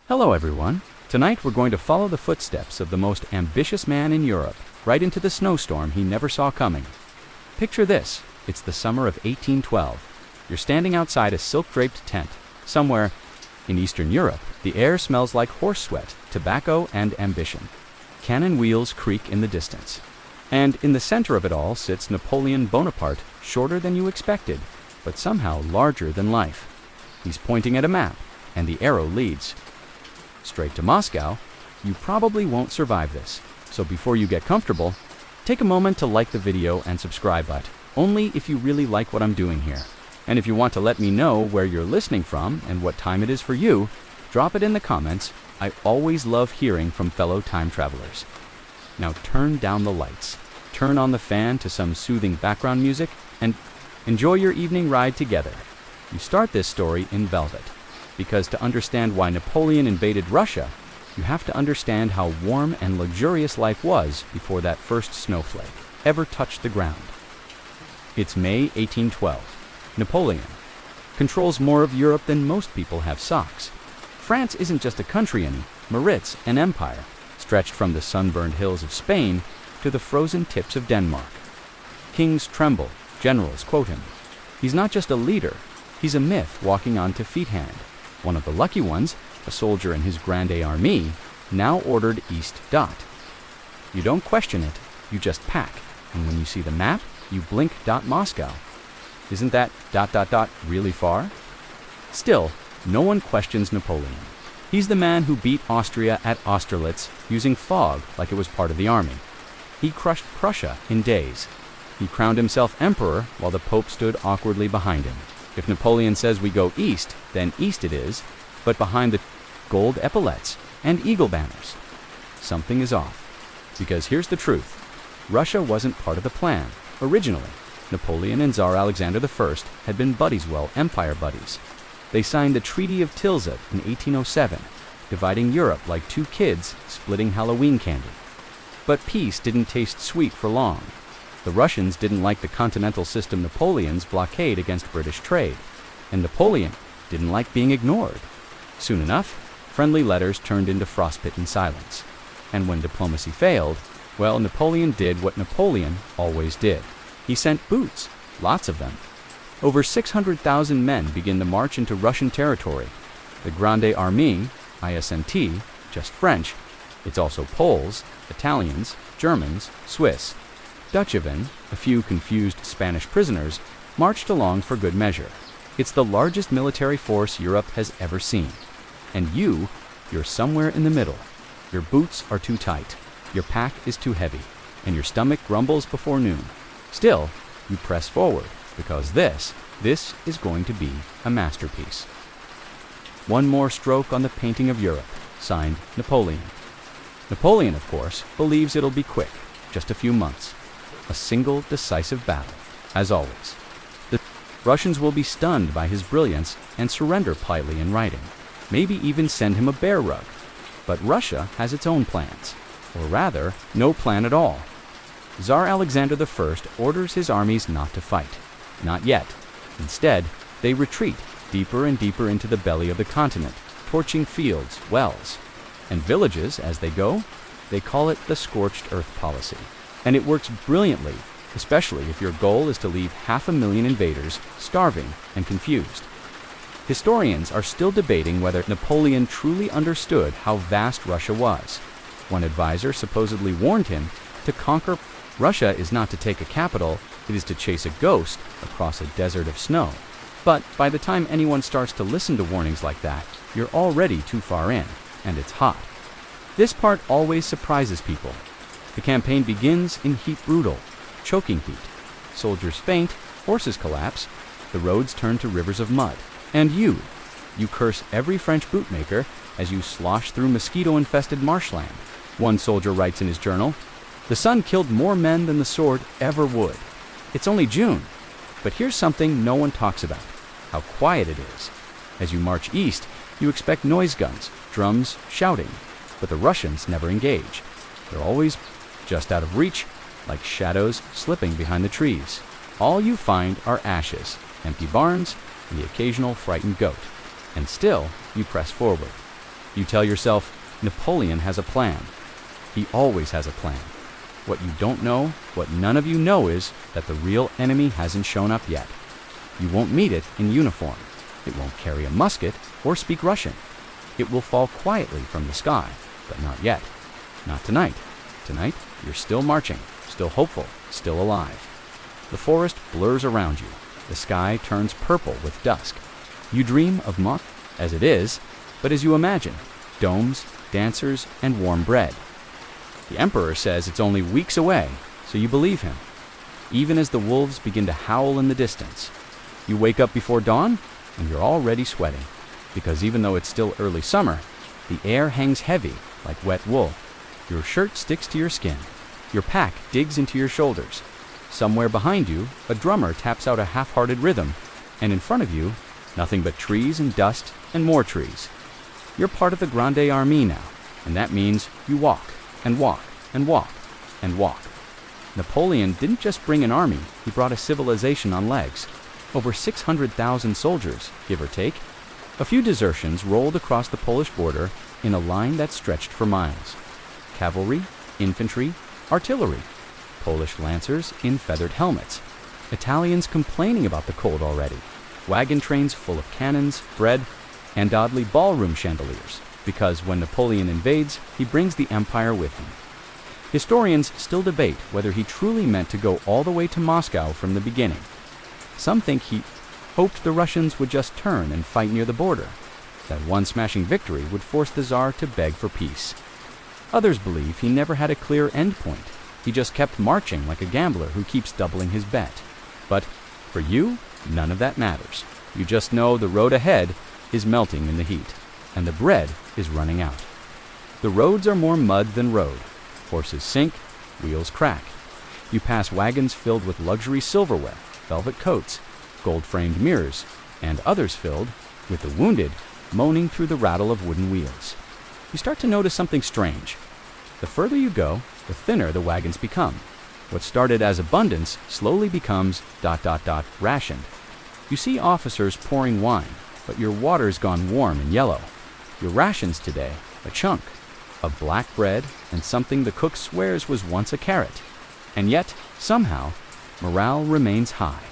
Hello everyone. Tonight we're going to follow the footsteps of the most ambitious man in Europe, right into the snowstorm he never saw coming. Picture this. It's the summer of 1812. You're standing outside a silk-draped tent. Somewhere in Eastern Europe, the air smells like horse sweat, tobacco, and ambition. Cannon wheels creak in the distance. And in the center of it all sits Napoleon Bonaparte, shorter than you expected, but somehow larger than life. He's pointing at a map, and the arrow leads straight to Moscow. You probably won't survive this. So before you get comfortable, take a moment to like the video and subscribe, but only if you really like what I'm doing here. And if you want to let me know where you're listening from and what time it is for you, drop it in the comments. I always love hearing from fellow time travelers. Now turn down the lights, turn on the fan to some soothing background music, and enjoy your evening ride together. You start this story in velvet, because to understand why Napoleon invaded Russia, you have to understand how warm and luxurious life was before that first snowflake ever touched the ground. It's May 1812. Napoleon controls more of Europe than most people have socks. France isn't just a country anymore. It's an empire, stretched from the sunburned hills of Spain to the frozen tips of Denmark. Kings tremble, generals quote him. He's not just a leader, he's a myth walking on feet hand. One of the lucky ones, a soldier in his Grande Armée, now ordered east. You don't question it, you just pack, and when you see the map, you blink. Moscow. Isn't that ... really far? Still, no one questions Napoleon. He's the man who beat Austria at Austerlitz using fog like it was part of the army. He crushed Prussia in days. He crowned himself emperor while the Pope stood awkwardly behind him. If Napoleon says we go east, then east it is, but behind the gold epaulets and eagle banners, something is off. Because here's the truth. Russia wasn't part of the plan. Originally, Napoleon and Tsar Alexander I had been buddies, empire buddies. They signed the Treaty of Tilsit in 1807, dividing Europe like two kids splitting Halloween candy. But peace didn't taste sweet for long. The Russians didn't like the continental system Napoleon's blockade against British trade, and Napoleon didn't like being ignored. Soon enough, friendly letters turned into frostbitten silence. And when diplomacy failed, Napoleon did what Napoleon always did. He sent boots, lots of them. Over 600,000 men begin the march into Russian territory. The Grande Armée, ISNT, just French. It's also Poles, Italians, Germans, Swiss. Dutch even, a few confused Spanish prisoners, marched along for good measure. It's the largest military force Europe has ever seen. And you're somewhere in the middle. Your boots are too tight, your pack is too heavy, and your stomach grumbles before noon. Still, you press forward, because this is going to be a masterpiece. One more stroke on the painting of Europe, signed Napoleon. Napoleon, of course, believes it'll be quick, just a few months. A single decisive battle, as always. The Russians will be stunned by his brilliance and surrender politely in writing, maybe even send him a bear rug. But Russia has its own plans, or rather, no plan at all. Tsar Alexander I orders his armies not to fight. Not yet. Instead, they retreat deeper and deeper into the belly of the continent, torching fields, wells, and villages as they go. They call it the scorched earth policy. And it works brilliantly, especially if your goal is to leave 500,000 invaders starving and confused. Historians are still debating whether Napoleon truly understood how vast Russia was. One advisor supposedly warned him to conquer Russia is not to take a capital, it is to chase a ghost across a desert of snow. But by the time anyone starts to listen to warnings like that, you're already too far in, and it's hot. This part always surprises people. The campaign begins in heat, brutal, choking heat. Soldiers faint, horses collapse, the roads turn to rivers of mud. And you curse every French bootmaker as you slosh through mosquito-infested marshland. One soldier writes in his journal, "The sun killed more men than the sword ever would." It's only June, but here's something no one talks about, how quiet it is. As you march east, you expect noise guns, drums, shouting, but the Russians never engage. They're always just out of reach, like shadows slipping behind the trees. All you find are ashes, empty barns, and the occasional frightened goat. And still, you press forward. You tell yourself, Napoleon has a plan. He always has a plan. What you don't know, what none of you know, is that the real enemy hasn't shown up yet. You won't meet it in uniform. It won't carry a musket or speak Russian. It will fall quietly from the sky, but not yet. Not tonight. Tonight, you're still marching, still hopeful, still alive. The forest blurs around you. The sky turns purple with dusk. You dream of Moscow as it is, but as you imagine, domes, dancers, and warm bread. The emperor says it's only weeks away, so you believe him. Even as the wolves begin to howl in the distance, you wake up before dawn, and you're already sweating, because even though it's still early summer, the air hangs heavy like wet wool. Your shirt sticks to your skin. Your pack digs into your shoulders. Somewhere behind you, a drummer taps out a half-hearted rhythm, and in front of you, nothing but trees and dust and more trees. You're part of the Grande Armée now, and that means you walk and walk and walk and walk. Napoleon didn't just bring an army, he brought a civilization on legs. Over 600,000 soldiers, give or take. A few desertions rolled across the Polish border in a line that stretched for miles. Cavalry, infantry, artillery, Polish lancers in feathered helmets, Italians complaining about the cold already, wagon trains full of cannons, bread, and oddly ballroom chandeliers, because when Napoleon invades, he brings the empire with him. Historians still debate whether he truly meant to go all the way to Moscow from the beginning. Some think he hoped the Russians would just turn and fight near the border, that one smashing victory would force the Tsar to beg for peace. Others believe he never had a clear endpoint. He just kept marching like a gambler who keeps doubling his bet. But for you, none of that matters. You just know the road ahead is melting in the heat, and the bread is running out. The roads are more mud than road. Horses sink, wheels crack. You pass wagons filled with luxury silverware, velvet coats, gold-framed mirrors, and others filled with the wounded moaning through the rattle of wooden wheels. You start to notice something strange. The further you go, the thinner the wagons become. What started as abundance slowly becomes ... rationed. You see officers pouring wine, but your water's gone warm and yellow. Your rations today, a chunk of black bread and something the cook swears was once a carrot. And yet, somehow, morale remains high.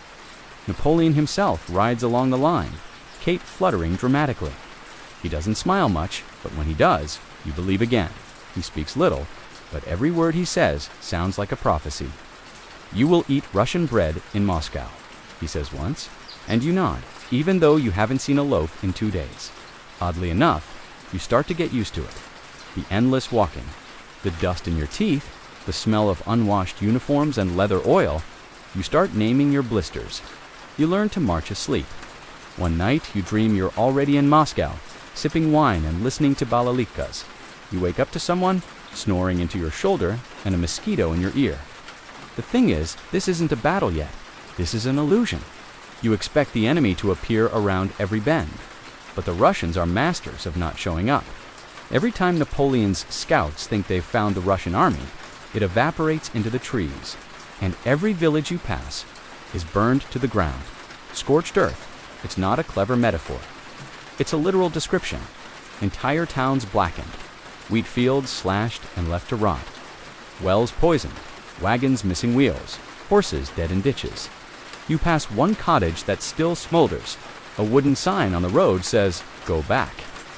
Napoleon himself rides along the line, cape fluttering dramatically. He doesn't smile much, but when he does, you believe again. He speaks little, but every word he says sounds like a prophecy. "You will eat Russian bread in Moscow," he says once, and you nod, even though you haven't seen a loaf in 2 days. Oddly enough, you start to get used to it. The endless walking, the dust in your teeth, the smell of unwashed uniforms and leather oil. You start naming your blisters. You learn to march asleep. One night you dream you're already in Moscow, sipping wine and listening to balalikas. You wake up to someone snoring into your shoulder and a mosquito in your ear. The thing is, this isn't a battle yet. This is an illusion. You expect the enemy to appear around every bend, but the Russians are masters of not showing up. Every time Napoleon's scouts think they've found the Russian army, it evaporates into the trees, and every village you pass is burned to the ground. Scorched earth. It's not a clever metaphor. It's a literal description. Entire towns blackened, wheat fields slashed and left to rot, wells poisoned, wagons missing wheels, horses dead in ditches. You pass one cottage that still smolders. A wooden sign on the road says, "Go back."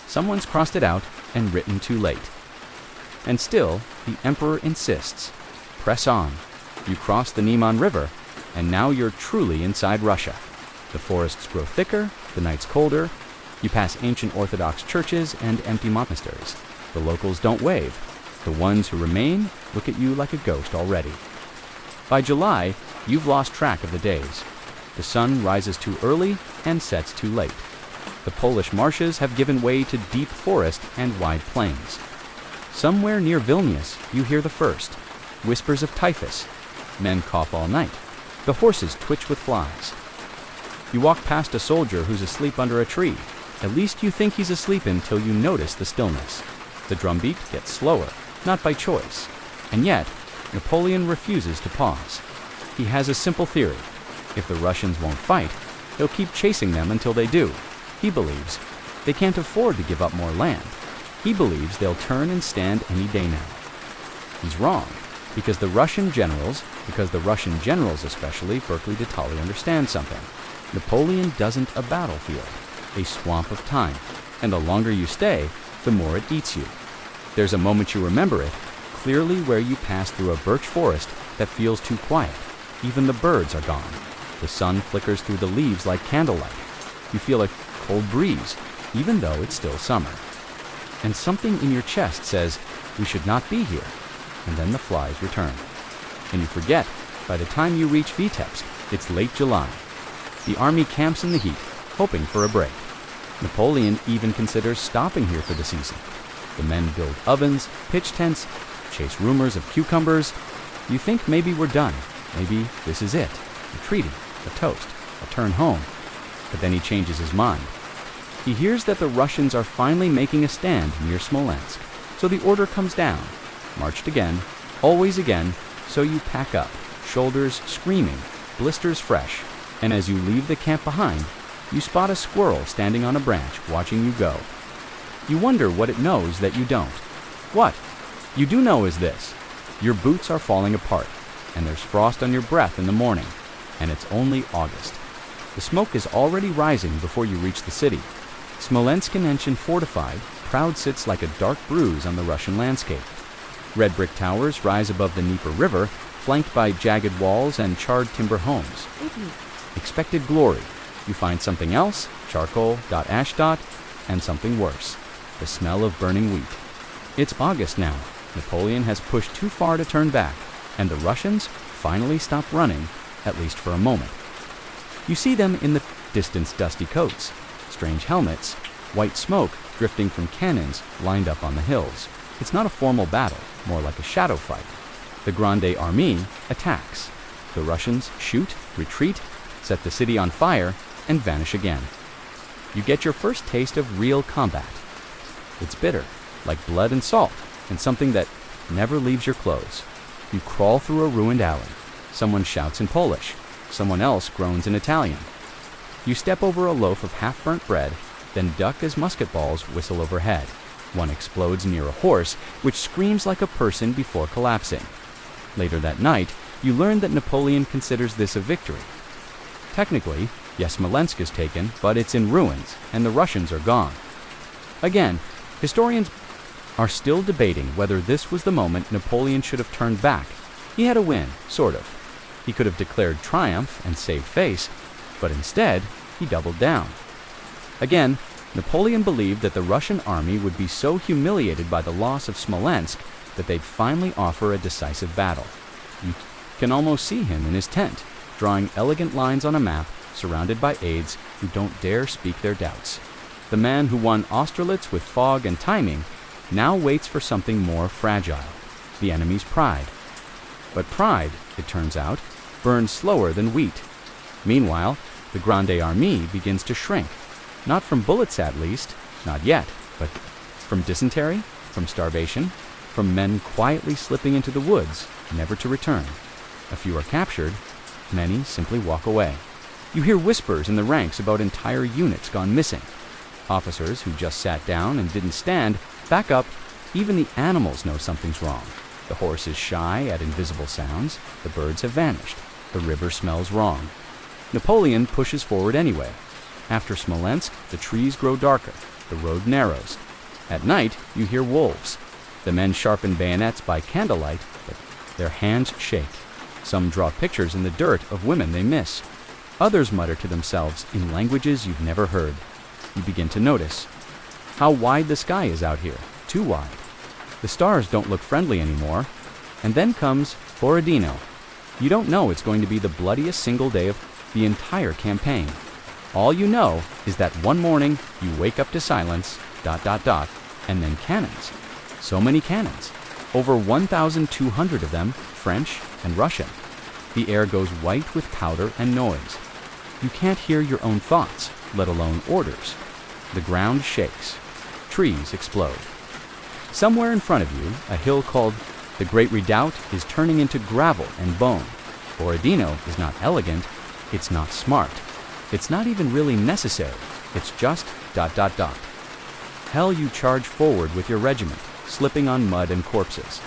Someone's crossed it out and written too late. And still, the emperor insists. Press on. You cross the Neman River, and now you're truly inside Russia. The forests grow thicker, the nights colder. You pass ancient Orthodox churches and empty monasteries. The locals don't wave. The ones who remain look at you like a ghost already. By July, you've lost track of the days. The sun rises too early and sets too late. The Polish marshes have given way to deep forest and wide plains. Somewhere near Vilnius, you hear the first. Whispers of typhus. Men cough all night. The horses twitch with flies. You walk past a soldier who's asleep under a tree. At least you think he's asleep until you notice the stillness. The drumbeat gets slower, not by choice. And yet, Napoleon refuses to pause. He has a simple theory. If the Russians won't fight, he'll keep chasing them until they do. He believes they can't afford to give up more land. He believes they'll turn and stand any day now. He's wrong, because the Russian generals especially, Berkeley de Tolly, understand something. Napoleon doesn't a battlefield, a swamp of time, and the longer you stay, the more it eats you. There's a moment you remember it, clearly where you pass through a birch forest that feels too quiet. Even the birds are gone. The sun flickers through the leaves like candlelight. You feel a cold breeze, even though it's still summer. And something in your chest says, we should not be here. And then the flies return. And you forget, by the time you reach Vitebsk, it's late July. The army camps in the heat, hoping for a break. Napoleon even considers stopping here for the season. The men build ovens, pitch tents, chase rumors of cucumbers. You think maybe we're done. Maybe this is it. A treaty, a toast, a turn home. But then he changes his mind. He hears that the Russians are finally making a stand near Smolensk. So the order comes down. Marched again, always again, so you pack up, shoulders screaming, blisters fresh. And as you leave the camp behind, you spot a squirrel standing on a branch watching you go. You wonder what it knows that you don't. What you do know is this: your boots are falling apart, and there's frost on your breath in the morning, and it's only August. The smoke is already rising before you reach the city. Smolensk and fortified, proud sits like a dark bruise on the Russian landscape. Red brick towers rise above the Dnieper River, flanked by jagged walls and charred timber homes. Expected glory. You find something else, charcoal, ash, and something worse, the smell of burning wheat. It's August now. Napoleon has pushed too far to turn back, and the Russians finally stop running, at least for a moment. You see them in the distance, dusty coats, strange helmets, white smoke drifting from cannons lined up on the hills. It's not a formal battle, more like a shadow fight. The Grande Armée attacks. The Russians shoot, retreat, set the city on fire, and vanish again. You get your first taste of real combat. It's bitter, like blood and salt, and something that never leaves your clothes. You crawl through a ruined alley. Someone shouts in Polish. Someone else groans in Italian. You step over a loaf of half-burnt bread, then duck as musket balls whistle overhead. One explodes near a horse, which screams like a person before collapsing. Later that night, you learn that Napoleon considers this a victory. Technically, yes, Smolensk is taken, but it's in ruins, and the Russians are gone. Again, historians are still debating whether this was the moment Napoleon should have turned back. He had a win, sort of. He could have declared triumph and saved face, but instead, he doubled down. Again, Napoleon believed that the Russian army would be so humiliated by the loss of Smolensk that they'd finally offer a decisive battle. You can almost see him in his tent, drawing elegant lines on a map, surrounded by aides who don't dare speak their doubts. The man who won Austerlitz with fog and timing now waits for something more fragile, the enemy's pride. But pride, it turns out, burns slower than wheat. Meanwhile, the Grande Armée begins to shrink. Not from bullets at least, not yet, but from dysentery, from starvation, from men quietly slipping into the woods, never to return. A few are captured, many simply walk away. You hear whispers in the ranks about entire units gone missing. Officers who just sat down and didn't stand back up. Even the animals know something's wrong. The horse is shy at invisible sounds. The birds have vanished. The river smells wrong. Napoleon pushes forward anyway. After Smolensk, the trees grow darker. The road narrows. At night, you hear wolves. The men sharpen bayonets by candlelight, but their hands shake. Some draw pictures in the dirt of women they miss. Others mutter to themselves in languages you've never heard. You begin to notice how wide the sky is out here, too wide. The stars don't look friendly anymore. And then comes Borodino. You don't know it's going to be the bloodiest single day of the entire campaign. All you know is that one morning you wake up to silence, and then cannons. So many cannons. Over 1,200 of them, French and Russian. The air goes white with powder and noise. You can't hear your own thoughts, let alone orders. The ground shakes. Trees explode. Somewhere in front of you, a hill called the Great Redoubt is turning into gravel and bone. Borodino is not elegant, it's not smart. It's not even really necessary. It's just ... Hell, you charge forward with your regiment, slipping on mud and corpses.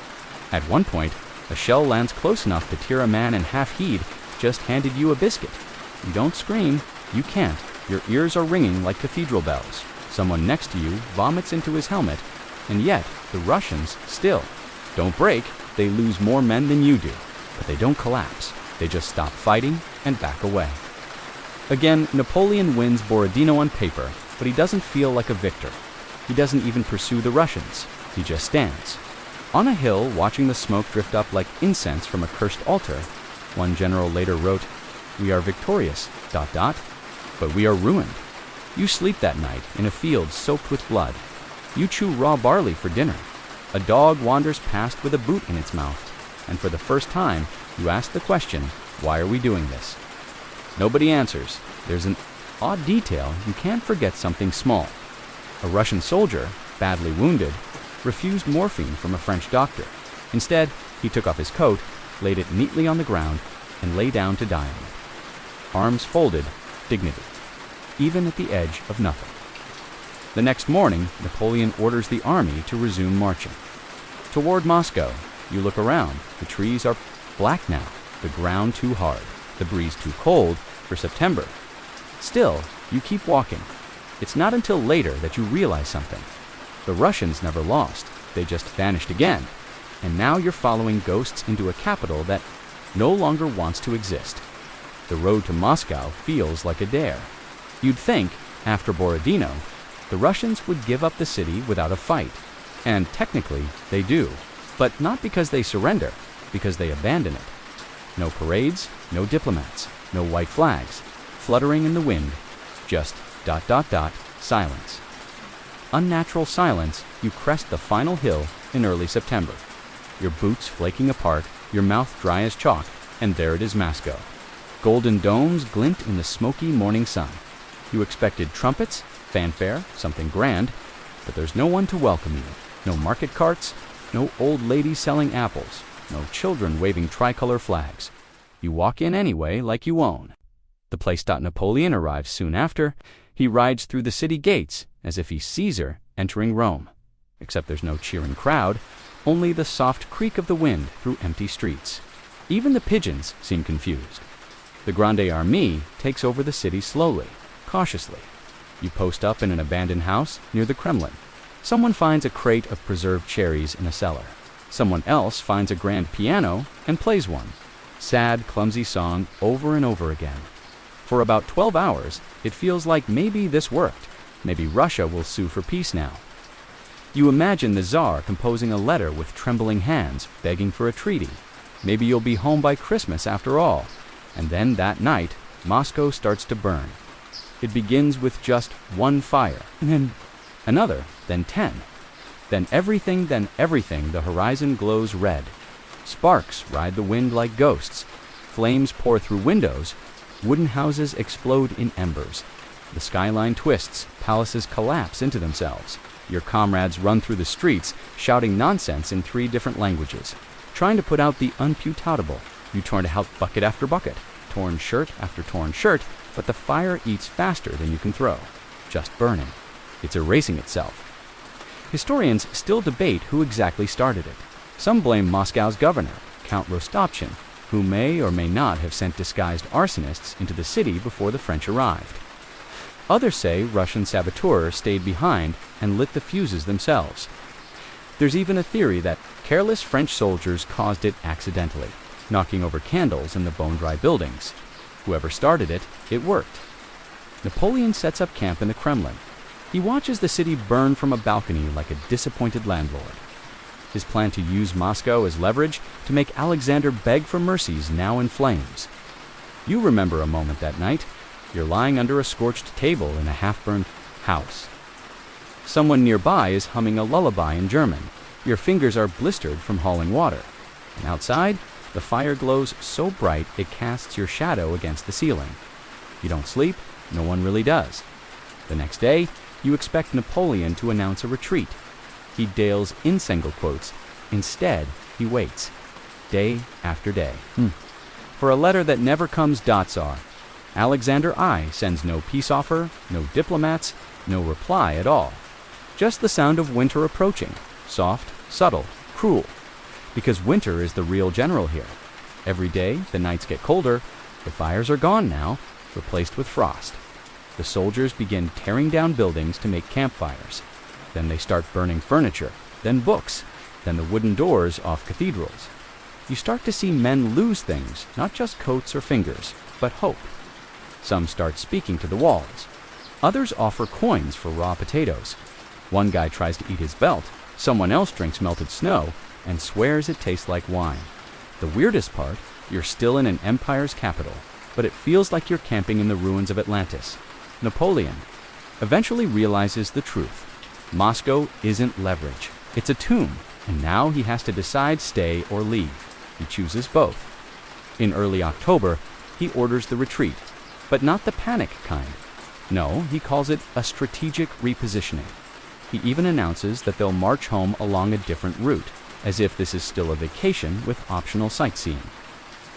At one point, a shell lands close enough to tear a man in half. He'd just handed you a biscuit. You don't scream. You can't. Your ears are ringing like cathedral bells. Someone next to you vomits into his helmet, and yet the Russians still don't break. They lose more men than you do, but they don't collapse. They just stop fighting and back away. Again, Napoleon wins Borodino on paper, but he doesn't feel like a victor. He doesn't even pursue the Russians. He just stands on a hill watching the smoke drift up like incense from a cursed altar. One general later wrote, "We are victorious, ... but we are ruined." You sleep that night in a field soaked with blood. You chew raw barley for dinner. A dog wanders past with a boot in its mouth, and for the first time, you ask the question, why are we doing this? Nobody answers. There's an odd detail. You can't forget something small. A Russian soldier, badly wounded, refused morphine from a French doctor. Instead, he took off his coat, laid it neatly on the ground, and lay down to die on it. Arms folded, dignity, even at the edge of nothing. The next morning, Napoleon orders the army to resume marching toward Moscow. You look around. The trees are black now, the ground too hard, the breeze too cold for September. Still, you keep walking. It's not until later that you realize something. The Russians never lost. They just vanished again. And now you're following ghosts into a capital that no longer wants to exist. The road to Moscow feels like a dare. You'd think, after Borodino, the Russians would give up the city without a fight. And technically, they do. But not because they surrender, because they abandon it. No parades, no diplomats, no white flags, fluttering in the wind, just ... silence. Unnatural silence. You crest the final hill in early September. Your boots flaking apart, your mouth dry as chalk, and there it is, Moscow. Golden domes glint in the smoky morning sun. You expected trumpets, fanfare, something grand, but there's no one to welcome you. No market carts, no old ladies selling apples, no children waving tricolor flags. You walk in anyway like you own. The place. Napoleon arrives soon after. He rides through the city gates as if he's Caesar entering Rome. Except there's no cheering crowd, only the soft creak of the wind through empty streets. Even the pigeons seem confused. The Grande Armée takes over the city slowly, cautiously. You post up in an abandoned house near the Kremlin. Someone finds a crate of preserved cherries in a cellar. Someone else finds a grand piano and plays one. Sad, clumsy song over and over again. For about 12 hours, it feels like maybe this worked. Maybe Russia will sue for peace now. You imagine the Tsar composing a letter with trembling hands, begging for a treaty. Maybe you'll be home by Christmas after all. And then that night, Moscow starts to burn. It begins with just one fire, and then another, then 10. Then everything, the horizon glows red. Sparks ride the wind like ghosts. Flames pour through windows. Wooden houses explode in embers. The skyline twists, palaces collapse into themselves. Your comrades run through the streets, shouting nonsense in 3 different languages, trying to put out the unputable. You turn out bucket after bucket, torn shirt after torn shirt, but the fire eats faster than you can throw. Just burning. It's erasing itself. Historians still debate who exactly started it. Some blame Moscow's governor, Count Rostopchin, who may or may not have sent disguised arsonists into the city before the French arrived. Others say Russian saboteurs stayed behind and lit the fuses themselves. There's even a theory that careless French soldiers caused it accidentally, knocking over candles in the bone-dry buildings. Whoever started it, it worked. Napoleon sets up camp in the Kremlin. He watches the city burn from a balcony like a disappointed landlord. His plan to use Moscow as leverage to make Alexander beg for mercy is now in flames. You remember a moment that night. You're lying under a scorched table in a half-burned house. Someone nearby is humming a lullaby in German. Your fingers are blistered from hauling water. And outside, the fire glows so bright it casts your shadow against the ceiling. You don't sleep. No one really does. The next day, you expect Napoleon to announce a retreat. He deals in single quotes. Instead, he waits, day after day. For a letter that never comes. Tsar. Alexander I sends no peace offer, no diplomats, no reply at all. Just the sound of winter approaching, soft, subtle, cruel. Because winter is the real general here. Every day, the nights get colder, the fires are gone now, replaced with frost. The soldiers begin tearing down buildings to make campfires. Then they start burning furniture, then books, then the wooden doors off cathedrals. You start to see men lose things, not just coats or fingers, but hope. Some start speaking to the walls. Others offer coins for raw potatoes. One guy tries to eat his belt, someone else drinks melted snow, and swears it tastes like wine. The weirdest part, you're still in an empire's capital, but it feels like you're camping in the ruins of Atlantis. Napoleon eventually realizes the truth. Moscow isn't leverage. It's a tomb, and now he has to decide stay or leave. He chooses both. In early October, he orders the retreat, but not the panic kind. No, he calls it a strategic repositioning. He even announces that they'll march home along a different route, as if this is still a vacation with optional sightseeing.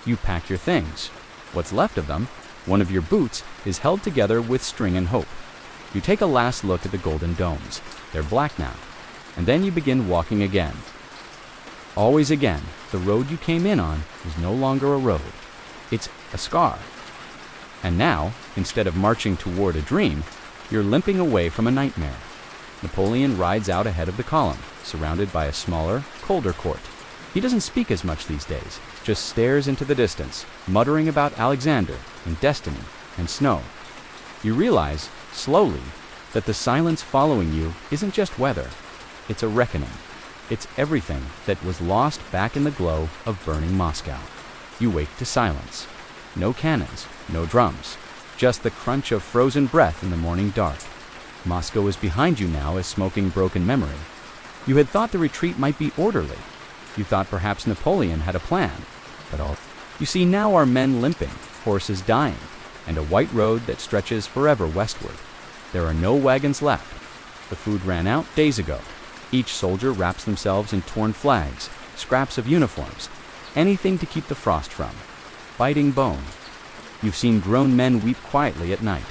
You pack your things. What's left of them, one of your boots, is held together with string and hope. You take a last look at the golden domes. They're black now. And then you begin walking again. Always again, the road you came in on is no longer a road. It's a scar. And now, instead of marching toward a dream, you're limping away from a nightmare. Napoleon rides out ahead of the column, surrounded by a smaller, colder court. He doesn't speak as much these days, just stares into the distance, muttering about Alexander and destiny and snow. You realize, slowly, that the silence following you isn't just weather. It's a reckoning. It's everything that was lost back in the glow of burning Moscow. You wake to silence. No cannons, no drums, just the crunch of frozen breath in the morning dark. Moscow is behind you now as smoking broken memory. You had thought the retreat might be orderly. You thought perhaps Napoleon had a plan. But all you see now are men limping, horses dying, and a white road that stretches forever westward. There are no wagons left. The food ran out days ago. Each soldier wraps themselves in torn flags, scraps of uniforms, anything to keep the frost from. Biting bone. You've seen grown men weep quietly at night,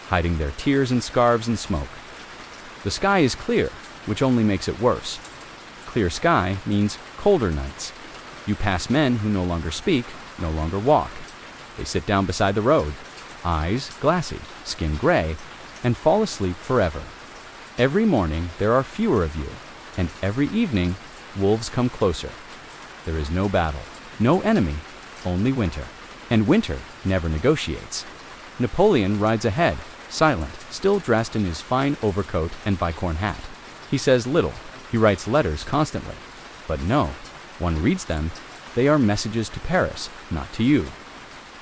hiding their tears in scarves and smoke. The sky is clear, which only makes it worse. Clear sky means colder nights. You pass men who no longer speak, no longer walk. They sit down beside the road, eyes glassy, skin gray, and fall asleep forever. Every morning there are fewer of you, and every evening wolves come closer. There is no battle, no enemy, only winter. And winter never negotiates. Napoleon rides ahead, silent, still dressed in his fine overcoat and bicorn hat. He says little. He writes letters constantly. But no, one reads them. They are messages to Paris, not to you.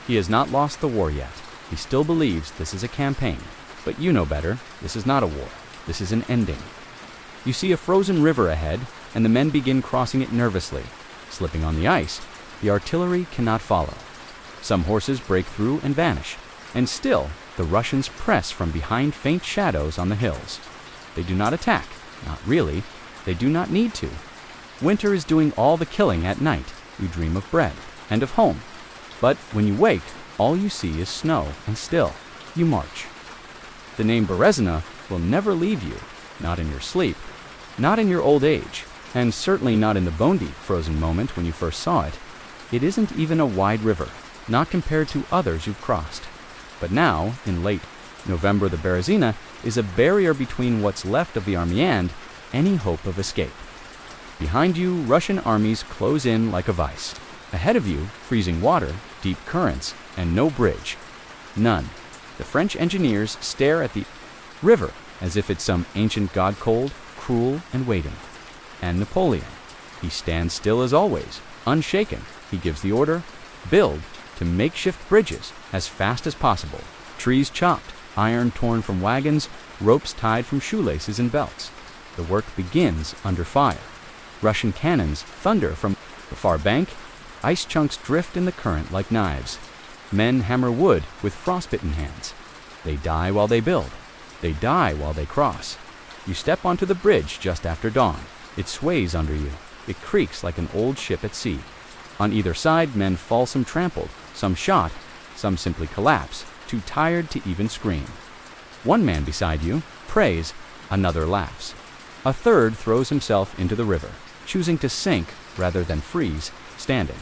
He has not lost the war yet. He still believes this is a campaign. But you know better. This is not a war. This is an ending. You see a frozen river ahead, and the men begin crossing it nervously. Slipping on the ice, the artillery cannot follow. Some horses break through and vanish. And still, the Russians press from behind faint shadows on the hills. They do not attack. Not really. They do not need to. Winter is doing all the killing at night. You dream of bread and of home. But when you wake, all you see is snow and still. You march. The name Berezina will never leave you, not in your sleep, not in your old age, and certainly not in the bone-deep frozen moment when you first saw it. It isn't even a wide river, not compared to others you've crossed. But now, in late November, the Berezina is a barrier between what's left of the army and any hope of escape. Behind you, Russian armies close in like a vice. Ahead of you, freezing water, deep currents, and no bridge. None. The French engineers stare at the river as if it's some ancient god, cold, cruel, and waiting. And Napoleon. He stands still as always, unshaken. He gives the order, build, to makeshift bridges as fast as possible. Trees chopped, iron torn from wagons, ropes tied from shoelaces and belts. The work begins under fire. Russian cannons thunder from the far bank. Ice chunks drift in the current like knives. Men hammer wood with frostbitten hands. They die while they build. They die while they cross. You step onto the bridge just after dawn. It sways under you. It creaks like an old ship at sea. On either side, men fall, some trampled, some shot, some simply collapse, too tired to even scream. One man beside you prays, another laughs. A third throws himself into the river, choosing to sink rather than freeze, standing.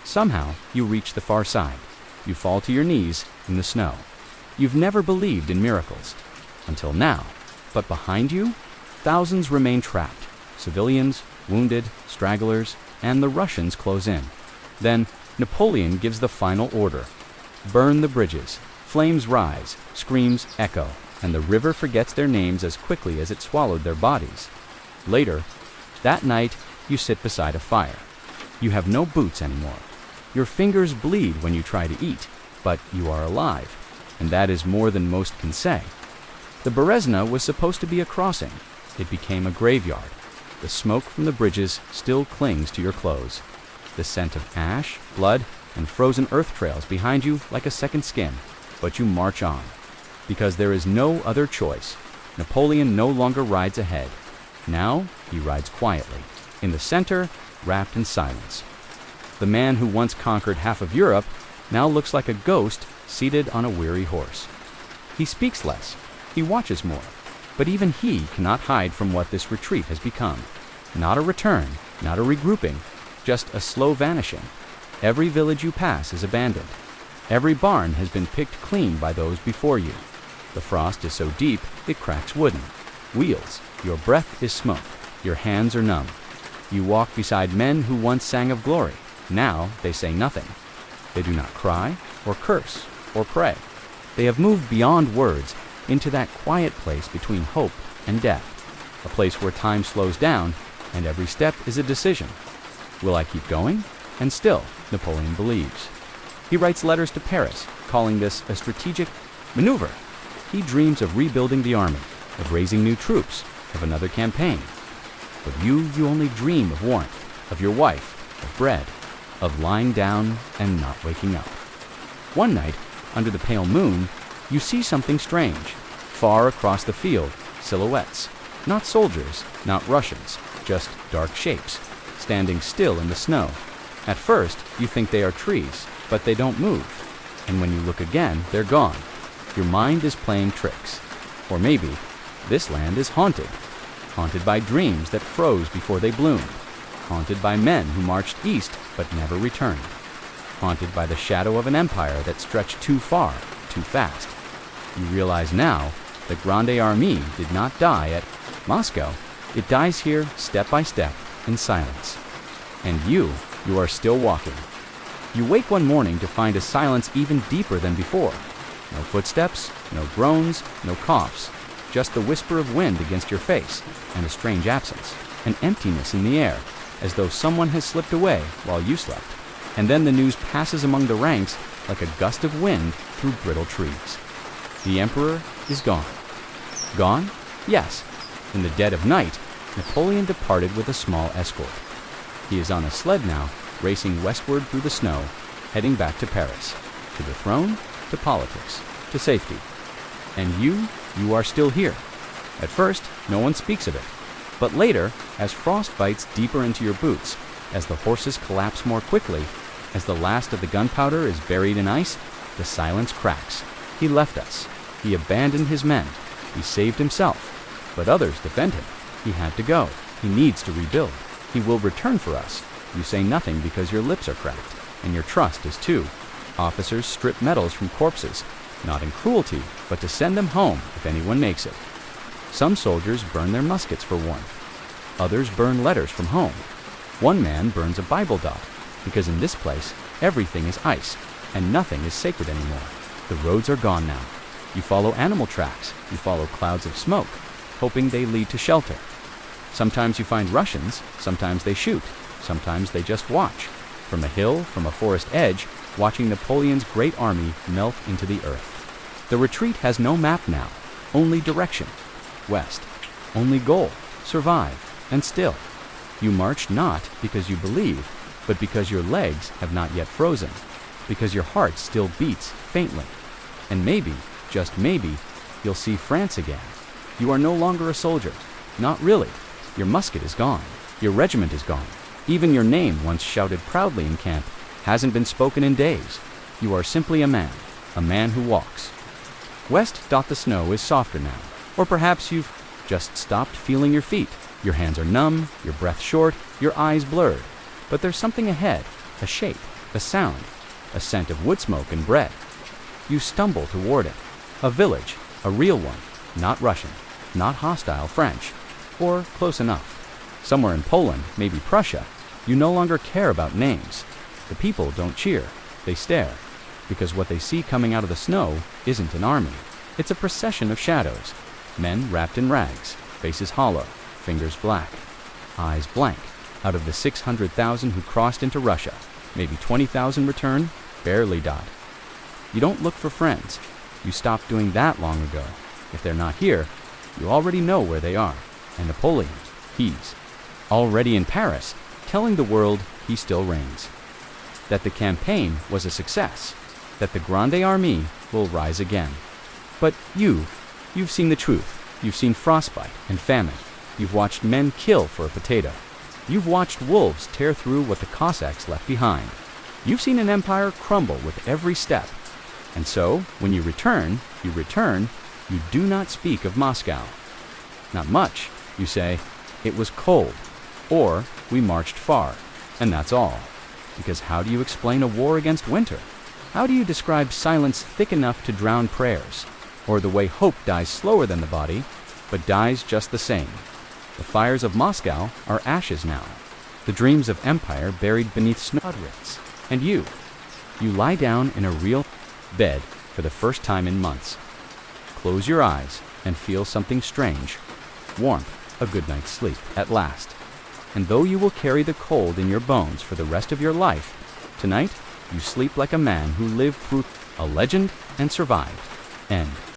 Somehow, you reach the far side. You fall to your knees in the snow. You've never believed in miracles. Until now. But behind you, thousands remain trapped. Civilians, wounded, stragglers, and the Russians close in. Then, Napoleon gives the final order. Burn the bridges. Flames rise, screams echo, and the river forgets their names as quickly as it swallowed their bodies. Later, that night, you sit beside a fire. You have no boots anymore. Your fingers bleed when you try to eat, but you are alive, and that is more than most can say. The Berezna was supposed to be a crossing. It became a graveyard. The smoke from the bridges still clings to your clothes. The scent of ash, blood, and frozen earth trails behind you like a second skin. But you march on. Because there is no other choice. Napoleon no longer rides ahead. Now, he rides quietly, in the center, wrapped in silence. The man who once conquered half of Europe now looks like a ghost seated on a weary horse. He speaks less. He watches more. But even he cannot hide from what this retreat has become. Not a return, not a regrouping, just a slow vanishing. Every village you pass is abandoned. Every barn has been picked clean by those before you. The frost is so deep, it cracks wooden. Wheels, your breath is smoke, your hands are numb. You walk beside men who once sang of glory. Now they say nothing. They do not cry, or curse, or pray. They have moved beyond words into that quiet place between hope and death. A place where time slows down, and every step is a decision. Will I keep going? And still, Napoleon believes. He writes letters to Paris, calling this a strategic maneuver. He dreams of rebuilding the army, of raising new troops, of another campaign. But you only dream of warmth, of your wife, of bread, of lying down and not waking up. One night, under the pale moon, you see something strange. Far across the field, silhouettes. Not soldiers, not Russians, just dark shapes, standing still in the snow. At first, you think they are trees, but they don't move. And when you look again, they're gone. Your mind is playing tricks. Or maybe, this land is haunted. Haunted by dreams that froze before they bloomed. Haunted by men who marched east but never returned. Haunted by the shadow of an empire that stretched too far, too fast. You realize now that Grande Armée did not die at Moscow. It dies here step by step in silence. And you are still walking. You wake one morning to find a silence even deeper than before. No footsteps, no groans, no coughs, just the whisper of wind against your face and a strange absence, an emptiness in the air, as though someone has slipped away while you slept. And then the news passes among the ranks like a gust of wind through brittle trees. The emperor is gone. Gone? Yes. In the dead of night, Napoleon departed with a small escort. He is on a sled now, racing westward through the snow, heading back to Paris, to the throne, to politics, to safety. And you are still here. At first, no one speaks of it. But later, as frost bites deeper into your boots, as the horses collapse more quickly, as the last of the gunpowder is buried in ice, the silence cracks. He left us. He abandoned his men. He saved himself. But others defend him. He had to go. He needs to rebuild. He will return for us. You say nothing because your lips are cracked, and your trust is too. Officers strip medals from corpses, not in cruelty, but to send them home if anyone makes it. Some soldiers burn their muskets for warmth. Others burn letters from home. One man burns a Bible dot, because in this place, everything is ice, and nothing is sacred anymore. The roads are gone now. You follow animal tracks. You follow clouds of smoke, hoping they lead to shelter. Sometimes you find Russians, sometimes they shoot, sometimes they just watch. From a hill, from a forest edge, watching Napoleon's great army melt into the earth. The retreat has no map now, only direction. West. Only goal. Survive. And still. You march not because you believe, but because your legs have not yet frozen, because your heart still beats faintly. And maybe, just maybe, you'll see France again. You are no longer a soldier. Not really. Your musket is gone. Your regiment is gone. Even your name, once shouted proudly in camp, hasn't been spoken in days. You are simply a man who walks. West. The snow is softer now. Or perhaps you've just stopped feeling your feet. Your hands are numb, your breath short, your eyes blurred. But there's something ahead, a shape, a sound, a scent of wood smoke and bread. You stumble toward it. A village, a real one, not Russian, not hostile French, or close enough. Somewhere in Poland, maybe Prussia, you no longer care about names. The people don't cheer, they stare, because what they see coming out of the snow isn't an army. It's a procession of shadows, men wrapped in rags, faces hollow, fingers black, eyes blank. Out of the 600,000 who crossed into Russia, maybe 20,000 return, barely dot. You don't look for friends. You stopped doing that long ago. If they're not here, you already know where they are. And Napoleon, he's already in Paris, telling the world he still reigns. That the campaign was a success. That the Grande Armée will rise again. But you've seen the truth. You've seen frostbite and famine. You've watched men kill for a potato. You've watched wolves tear through what the Cossacks left behind. You've seen an empire crumble with every step. And so, when you return, you do not speak of Moscow. Not much. You say, it was cold, or we marched far, and that's all. Because how do you explain a war against winter? How do you describe silence thick enough to drown prayers? Or the way hope dies slower than the body, but dies just the same? The fires of Moscow are ashes now. The dreams of empire buried beneath snowdrifts. And you lie down in a real bed for the first time in months. Close your eyes and feel something strange. Warmth, a good night's sleep, at last. And though you will carry the cold in your bones for the rest of your life, tonight you sleep like a man who lived through a legend and survived. End.